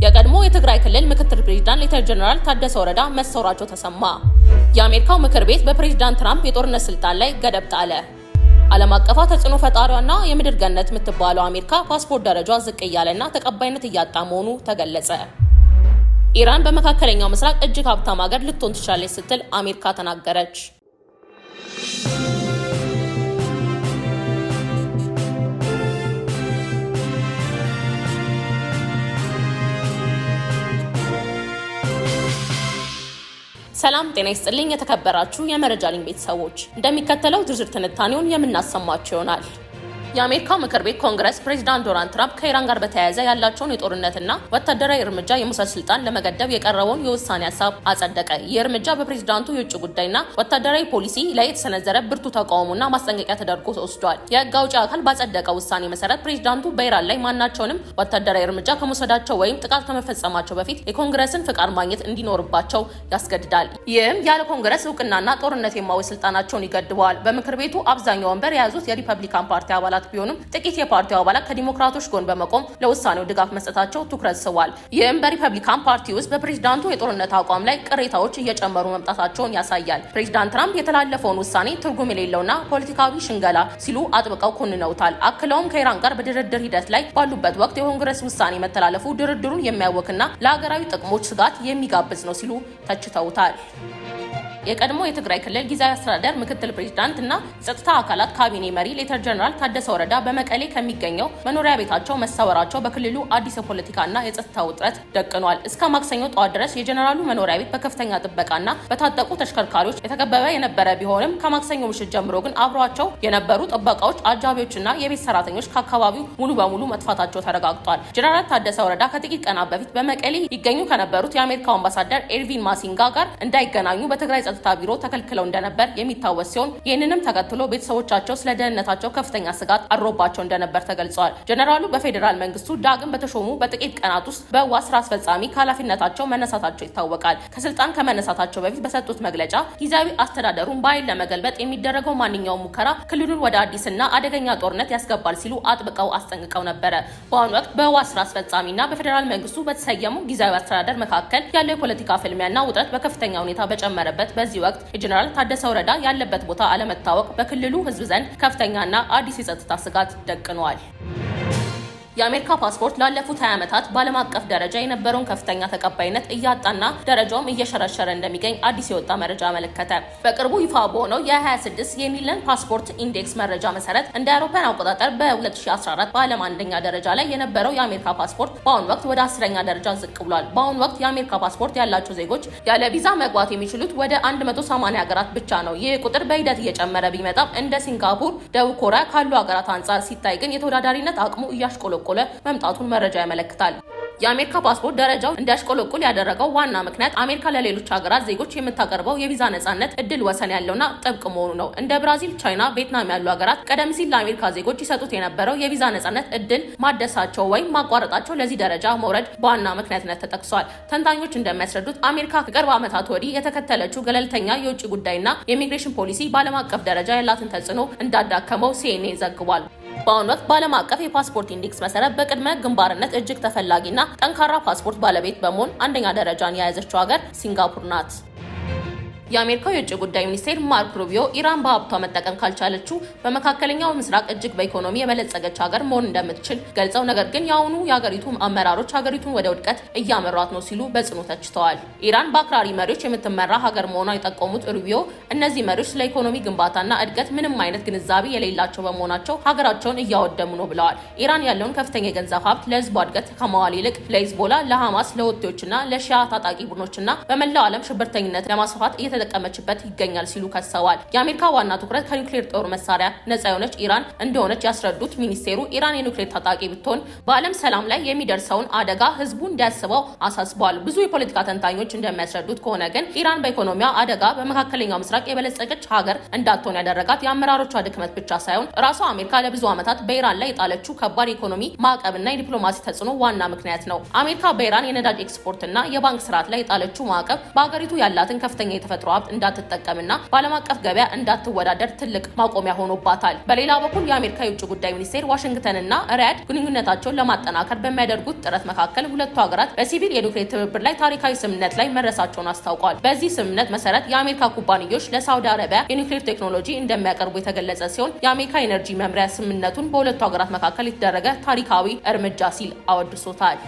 የቀድሞ የትግራይ ክልል ምክትል ፕሬዝዳንት ሌተር ጀነራል ታደሰ ወረዳ መሰወራቸው ተሰማ። የአሜሪካው ምክር ቤት በፕሬዝዳንት ትራምፕ የጦርነት ስልጣን ላይ ገደብ ጣለ። ዓለም አቀፍ ተጽዕኖ ፈጣሪዋና የምድር ገነት የምትባለው አሜሪካ ፓስፖርት ደረጃ ዝቅ እያለና ተቀባይነት እያጣ መሆኑ ተገለጸ። ኢራን በመካከለኛው ምስራቅ እጅግ ሀብታም ሀገር ልትሆን ትችላለች ስትል አሜሪካ ተናገረች። ሰላም ጤና ይስጥልኝ የተከበራችሁ የመረጃ ሊንክ ቤተሰቦች፣ እንደሚከተለው ዝርዝር ትንታኔውን የምናሰማችሁ ይሆናል። የአሜሪካው ምክር ቤት ኮንግረስ ፕሬዝዳንት ዶናልድ ትራምፕ ከኢራን ጋር በተያያዘ ያላቸውን የጦርነትና ወታደራዊ እርምጃ የመውሰድ ስልጣን ለመገደብ የቀረበውን የውሳኔ ሀሳብ አጸደቀ። ይህ እርምጃ በፕሬዝዳንቱ የውጭ ጉዳይና ወታደራዊ ፖሊሲ ላይ የተሰነዘረ ብርቱ ተቃውሞና ማስጠንቀቂያ ተደርጎ ተወስዷል። የህግ አውጪ አካል ባጸደቀው ውሳኔ መሰረት ፕሬዝዳንቱ በኢራን ላይ ማናቸውንም ወታደራዊ እርምጃ ከመውሰዳቸው ወይም ጥቃት ከመፈጸማቸው በፊት የኮንግረስን ፍቃድ ማግኘት እንዲኖርባቸው ያስገድዳል። ይህም ያለ ኮንግረስ እውቅናና ጦርነት የማወጅ ስልጣናቸውን ይገድበዋል። በምክር ቤቱ አብዛኛው ወንበር የያዙት የሪፐብሊካን ፓርቲ አባላት ቢሆንም ጥቂት የፓርቲው አባላት ከዲሞክራቶች ጎን በመቆም ለውሳኔው ድጋፍ መስጠታቸው ትኩረት ስቧል። ይህም በሪፐብሊካን ፓርቲ ውስጥ በፕሬዝዳንቱ የጦርነት አቋም ላይ ቅሬታዎች እየጨመሩ መምጣታቸውን ያሳያል። ፕሬዝዳንት ትራምፕ የተላለፈውን ውሳኔ ትርጉም የሌለውና ፖለቲካዊ ሽንገላ ሲሉ አጥብቀው ኮንነውታል። አክለውም ከኢራን ጋር በድርድር ሂደት ላይ ባሉበት ወቅት የኮንግረስ ውሳኔ መተላለፉ ድርድሩን የሚያወክና ለሀገራዊ ጥቅሞች ስጋት የሚጋብዝ ነው ሲሉ ተችተውታል። የቀድሞ የትግራይ ክልል ጊዜያዊ አስተዳደር ምክትል ፕሬዝዳንት እና የጸጥታ አካላት ካቢኔ መሪ ሌተር ጀነራል ታደሰ ወረዳ በመቀሌ ከሚገኘው መኖሪያ ቤታቸው መሰወራቸው በክልሉ አዲስ የፖለቲካና የጸጥታ ውጥረት ደቅኗል። እስከ ማክሰኞ ጠዋት ድረስ የጀነራሉ መኖሪያ ቤት በከፍተኛ ጥበቃና በታጠቁ ተሽከርካሪዎች የተከበበ የነበረ ቢሆንም ከማክሰኞ ምሽት ጀምሮ ግን አብሯቸው የነበሩ ጥበቃዎች፣ አጃቢዎችና የቤት ሰራተኞች ከአካባቢው ሙሉ በሙሉ መጥፋታቸው ተረጋግጧል። ጀነራል ታደሰ ወረዳ ከጥቂት ቀናት በፊት በመቀሌ ይገኙ ከነበሩት የአሜሪካው አምባሳደር ኤርቪን ማሲንጋ ጋር እንዳይገናኙ በትግራይ ጸጥታ ቢሮ ተከልክለው እንደነበር የሚታወስ ሲሆን ይህንንም ተከትሎ ቤተሰቦቻቸው ስለ ደህንነታቸው ከፍተኛ ስጋት አድሮባቸው እንደነበር ተገልጿል። ጀነራሉ በፌዴራል መንግስቱ ዳግም በተሾሙ በጥቂት ቀናት ውስጥ በህወሓት ስራ አስፈጻሚ ከኃላፊነታቸው መነሳታቸው ይታወቃል። ከስልጣን ከመነሳታቸው በፊት በሰጡት መግለጫ ጊዜያዊ አስተዳደሩን በኃይል ለመገልበጥ የሚደረገው ማንኛውም ሙከራ ክልሉን ወደ አዲስና አደገኛ ጦርነት ያስገባል ሲሉ አጥብቀው አስጠንቅቀው ነበረ። በአሁኑ ወቅት በህወሓት ስራ አስፈጻሚና በፌዴራል መንግስቱ በተሰየሙ ጊዜያዊ አስተዳደር መካከል ያለው የፖለቲካ ፍልሚያና ውጥረት በከፍተኛ ሁኔታ በጨመረበት በዚህ ወቅት የጀነራል ታደሰ ወረዳ ያለበት ቦታ አለመታወቅ በክልሉ ህዝብ ዘንድ ከፍተኛና አዲስ የጸጥታ ስጋት ደቅኗል። የአሜሪካ ፓስፖርት ላለፉት 20 ዓመታት በዓለም አቀፍ ደረጃ የነበረውን ከፍተኛ ተቀባይነት እያጣና ደረጃውም እየሸረሸረ እንደሚገኝ አዲስ የወጣ መረጃ አመለከተ። በቅርቡ ይፋ በሆነው የ26 የሚሊዮን ፓስፖርት ኢንዴክስ መረጃ መሰረት እንደ አውሮፓውያን አቆጣጠር በ2014 በዓለም አንደኛ ደረጃ ላይ የነበረው የአሜሪካ ፓስፖርት በአሁኑ ወቅት ወደ 10ኛ ደረጃ ዝቅ ብሏል። በአሁኑ ወቅት የአሜሪካ ፓስፖርት ያላቸው ዜጎች ያለ ቪዛ መግባት የሚችሉት ወደ 180 ሀገራት ብቻ ነው። ይህ ቁጥር በሂደት እየጨመረ ቢመጣም እንደ ሲንጋፖር፣ ደቡብ ኮሪያ ካሉ ሀገራት አንጻር ሲታይ ግን የተወዳዳሪነት አቅሙ እያሽቆለቆለ መምጣቱን መረጃ ያመለክታል። የአሜሪካ ፓስፖርት ደረጃው እንዲያሽቆለቁል ያደረገው ዋና ምክንያት አሜሪካ ለሌሎች ሀገራት ዜጎች የምታቀርበው የቪዛ ነጻነት እድል ወሰን ያለውና ጥብቅ መሆኑ ነው። እንደ ብራዚል፣ ቻይና፣ ቪየትናም ያሉ ሀገራት ቀደም ሲል ለአሜሪካ ዜጎች ይሰጡት የነበረው የቪዛ ነጻነት እድል ማደሳቸው ወይም ማቋረጣቸው ለዚህ ደረጃ መውረድ በዋና ምክንያትነት ተጠቅሷል። ተንታኞች እንደሚያስረዱት አሜሪካ ከቅርብ ዓመታት ወዲህ የተከተለችው ገለልተኛ የውጭ ጉዳይና የኢሚግሬሽን ፖሊሲ በዓለም አቀፍ ደረጃ ያላትን ተጽዕኖ እንዳዳከመው ሲኤንኤን ዘግቧል። በአሁኑ ወቅት በዓለም አቀፍ የፓስፖርት ኢንዴክስ መሰረት በቅድመ ግንባርነት እጅግ ተፈላጊና ጠንካራ ፓስፖርት ባለቤት በመሆን አንደኛ ደረጃን የያዘችው ሀገር ሲንጋፖር ናት። የአሜሪካው የውጭ ጉዳይ ሚኒስቴር ማርክ ሩቢዮ ኢራን በሀብቷ መጠቀም ካልቻለችው በመካከለኛው ምስራቅ እጅግ በኢኮኖሚ የበለጸገች ሀገር መሆን እንደምትችል ገልጸው፣ ነገር ግን የአሁኑ የሀገሪቱ አመራሮች ሀገሪቱን ወደ ውድቀት እያመሯት ነው ሲሉ በጽኑ ተችተዋል። ኢራን በአክራሪ መሪዎች የምትመራ ሀገር መሆኗን የጠቆሙት ሩቢዮ እነዚህ መሪዎች ስለ ኢኮኖሚ ግንባታና እድገት ምንም አይነት ግንዛቤ የሌላቸው በመሆናቸው ሀገራቸውን እያወደሙ ነው ብለዋል። ኢራን ያለውን ከፍተኛ የገንዘብ ሀብት ለህዝቧ እድገት ከማዋል ይልቅ ለሂዝቦላ፣ ለሐማስ፣ ለሁቲዎችና ለሺያ ታጣቂ ቡድኖችና በመላው ዓለም ሽብርተኝነት ለማስፋፋት እየተጠቀመችበት ይገኛል ሲሉ ከሰዋል። የአሜሪካ ዋና ትኩረት ከኒውክሌር ጦር መሳሪያ ነጻ የሆነች ኢራን እንደሆነች ያስረዱት ሚኒስቴሩ ኢራን የኒውክሌር ታጣቂ ብትሆን በዓለም ሰላም ላይ የሚደርሰውን አደጋ ህዝቡ እንዲያስበው አሳስበዋል። ብዙ የፖለቲካ ተንታኞች እንደሚያስረዱት ከሆነ ግን ኢራን በኢኮኖሚያ አደጋ በመካከለኛው ምስራቅ የበለጸገች ሀገር እንዳትሆን ያደረጋት የአመራሮቿ ድክመት ብቻ ሳይሆን ራሷ አሜሪካ ለብዙ ዓመታት በኢራን ላይ የጣለችው ከባድ ኢኮኖሚ ማዕቀብና የዲፕሎማሲ ተጽዕኖ ዋና ምክንያት ነው። አሜሪካ በኢራን የነዳጅ ኤክስፖርትና የባንክ ስርዓት ላይ የጣለችው ማዕቀብ በሀገሪቱ ያላትን ከፍተኛ የተፈጥሮ የተፈጥሮ ሀብት እንዳትጠቀምና በዓለም አቀፍ ገበያ እንዳትወዳደር ትልቅ ማቆሚያ ሆኖባታል። በሌላ በኩል የአሜሪካ የውጭ ጉዳይ ሚኒስቴር ዋሽንግተንና ሪያድ ግንኙነታቸውን ለማጠናከር በሚያደርጉት ጥረት መካከል ሁለቱ ሀገራት በሲቪል የኒውክሌር ትብብር ላይ ታሪካዊ ስምምነት ላይ መድረሳቸውን አስታውቋል። በዚህ ስምምነት መሰረት የአሜሪካ ኩባንያዎች ለሳውዲ አረቢያ የኒውክሌር ቴክኖሎጂ እንደሚያቀርቡ የተገለጸ ሲሆን የአሜሪካ ኤነርጂ መምሪያ ስምምነቱን በሁለቱ ሀገራት መካከል የተደረገ ታሪካዊ እርምጃ ሲል አወድሶታል።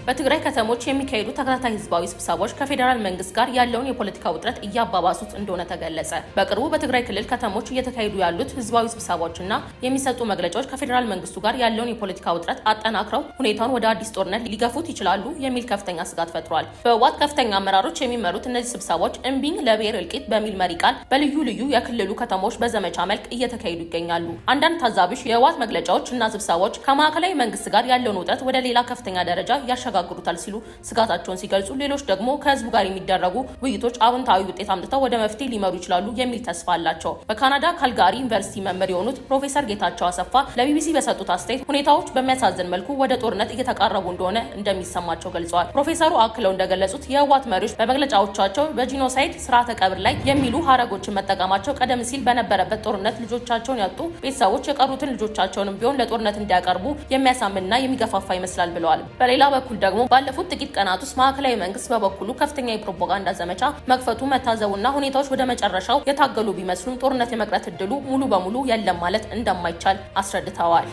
በትግራይ ከተሞች የሚካሄዱ ተከታታይ ህዝባዊ ስብሰባዎች ከፌዴራል መንግስት ጋር ያለውን የፖለቲካ ውጥረት እያባባሱት እንደሆነ ተገለጸ። በቅርቡ በትግራይ ክልል ከተሞች እየተካሄዱ ያሉት ህዝባዊ ስብሰባዎችና የሚሰጡ መግለጫዎች ከፌዴራል መንግስቱ ጋር ያለውን የፖለቲካ ውጥረት አጠናክረው ሁኔታውን ወደ አዲስ ጦርነት ሊገፉት ይችላሉ የሚል ከፍተኛ ስጋት ፈጥሯል። በህወሓት ከፍተኛ አመራሮች የሚመሩት እነዚህ ስብሰባዎች እምቢኝ ለብሔር እልቂት በሚል መሪ ቃል በልዩ ልዩ የክልሉ ከተሞች በዘመቻ መልክ እየተካሄዱ ይገኛሉ። አንዳንድ ታዛቢዎች የህወሓት መግለጫዎች እና ስብሰባዎች ከማዕከላዊ መንግስት ጋር ያለውን ውጥረት ወደ ሌላ ከፍተኛ ደረጃ ያሸጋግሩታል ሲሉ ስጋታቸውን ሲገልጹ፣ ሌሎች ደግሞ ከህዝቡ ጋር የሚደረጉ ውይይቶች አዎንታዊ ውጤት አምጥተው ወደ መፍትሄ ሊመሩ ይችላሉ የሚል ተስፋ አላቸው። በካናዳ ካልጋሪ ዩኒቨርሲቲ መምህር የሆኑት ፕሮፌሰር ጌታቸው አሰፋ ለቢቢሲ በሰጡት አስተያየት ሁኔታዎች በሚያሳዝን መልኩ ወደ ጦርነት እየተቃረቡ እንደሆነ እንደሚሰማቸው ገልጸዋል። ፕሮፌሰሩ አክለው እንደገለጹት የህወሓት መሪዎች በመግለጫዎቻቸው በጂኖሳይድ ስርዓተ ቀብር ላይ የሚሉ ሀረጎችን መጠቀማቸው ቀደም ሲል በነበረበት ጦርነት ልጆቻቸውን ያጡ ቤተሰቦች የቀሩትን ልጆቻቸውንም ቢሆን ለጦርነት እንዲያቀርቡ የሚያሳምንና የሚገፋፋ ይመስላል ብለዋል። በሌላ በኩል ደግሞ ባለፉት ጥቂት ቀናት ውስጥ ማዕከላዊ መንግስት በበኩሉ ከፍተኛ የፕሮፓጋንዳ ዘመቻ መክፈቱ መታዘቡና ሁኔታዎች ወደ መጨረሻው የታገሉ ቢመስሉም ጦርነት የመቅረት እድሉ ሙሉ በሙሉ የለም ማለት እንደማይቻል አስረድተዋል።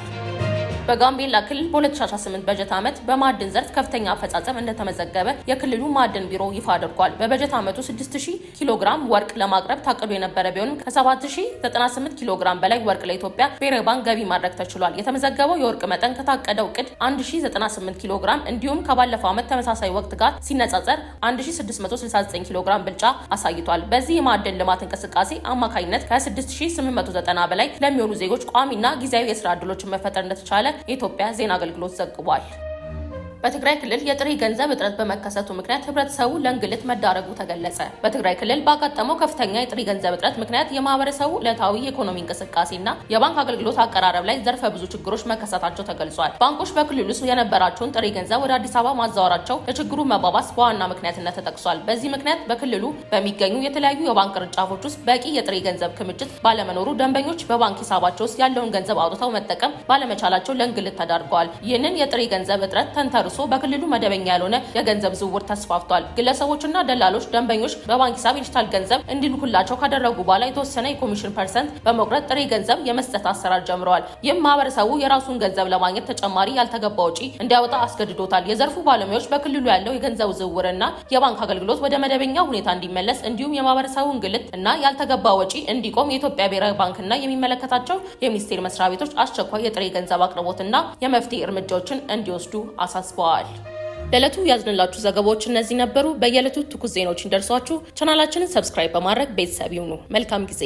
በጋምቤላ ክልል በ2018 በጀት ዓመት በማዕድን ዘርፍ ከፍተኛ አፈጻጸም እንደተመዘገበ የክልሉ ማዕድን ቢሮ ይፋ አድርጓል። በበጀት ዓመቱ 6000 ኪሎ ግራም ወርቅ ለማቅረብ ታቅዶ የነበረ ቢሆንም ከ7098 ኪሎ ግራም በላይ ወርቅ ለኢትዮጵያ ብሔራዊ ባንክ ገቢ ማድረግ ተችሏል። የተመዘገበው የወርቅ መጠን ከታቀደው ዕቅድ 1098 ኪሎ ግራም እንዲሁም ከባለፈው ዓመት ተመሳሳይ ወቅት ጋር ሲነጻጸር 1669 ኪሎ ግራም ብልጫ አሳይቷል። በዚህ የማዕድን ልማት እንቅስቃሴ አማካኝነት ከ6890 በላይ ለሚሆኑ ዜጎች ቋሚና ጊዜያዊ የስራ ዕድሎችን መፈጠር እንደተቻለ የኢትዮጵያ ዜና አገልግሎት ዘግቧል። በትግራይ ክልል የጥሬ ገንዘብ እጥረት በመከሰቱ ምክንያት ህብረተሰቡ ለእንግልት መዳረጉ ተገለጸ። በትግራይ ክልል ባጋጠመው ከፍተኛ የጥሬ ገንዘብ እጥረት ምክንያት የማህበረሰቡ ዕለታዊ የኢኮኖሚ እንቅስቃሴና የባንክ አገልግሎት አቀራረብ ላይ ዘርፈ ብዙ ችግሮች መከሰታቸው ተገልጿል። ባንኮች በክልሉ ውስጥ የነበራቸውን ጥሬ ገንዘብ ወደ አዲስ አበባ ማዛወራቸው ለችግሩ መባባስ በዋና ምክንያትነት ተጠቅሷል። በዚህ ምክንያት በክልሉ በሚገኙ የተለያዩ የባንክ ቅርንጫፎች ውስጥ በቂ የጥሬ ገንዘብ ክምችት ባለመኖሩ ደንበኞች በባንክ ሂሳባቸው ውስጥ ያለውን ገንዘብ አውጥተው መጠቀም ባለመቻላቸው ለእንግልት ተዳርገዋል። ይህንን የጥሬ ገንዘብ እጥረት ተንተርሶ በክልሉ መደበኛ ያልሆነ የገንዘብ ዝውውር ተስፋፍቷል። ግለሰቦችና ደላሎች ደንበኞች በባንክ ሂሳብ ዲጂታል ገንዘብ እንዲልኩላቸው ካደረጉ በኋላ የተወሰነ የኮሚሽን ፐርሰንት በመቁረጥ ጥሬ ገንዘብ የመስጠት አሰራር ጀምረዋል። ይህም ማህበረሰቡ የራሱን ገንዘብ ለማግኘት ተጨማሪ ያልተገባ ወጪ እንዲያወጣ አስገድዶታል። የዘርፉ ባለሙያዎች በክልሉ ያለው የገንዘብ ዝውውርና የባንክ አገልግሎት ወደ መደበኛ ሁኔታ እንዲመለስ እንዲሁም የማህበረሰቡ እንግልት እና ያልተገባ ወጪ እንዲቆም የኢትዮጵያ ብሔራዊ ባንክና የሚመለከታቸው የሚኒስቴር መስሪያ ቤቶች አስቸኳይ የጥሬ ገንዘብ አቅርቦትና የመፍትሄ እርምጃዎችን እንዲወስዱ አሳስበዋል። ለዕለቱ ያዝንላችሁ ዘገባዎች እነዚህ ነበሩ። በየዕለቱ ትኩስ ዜናዎች እንደርሷችሁ ቻናላችንን ሰብስክራይብ በማድረግ ቤተሰብ ይሁኑ። መልካም ጊዜ።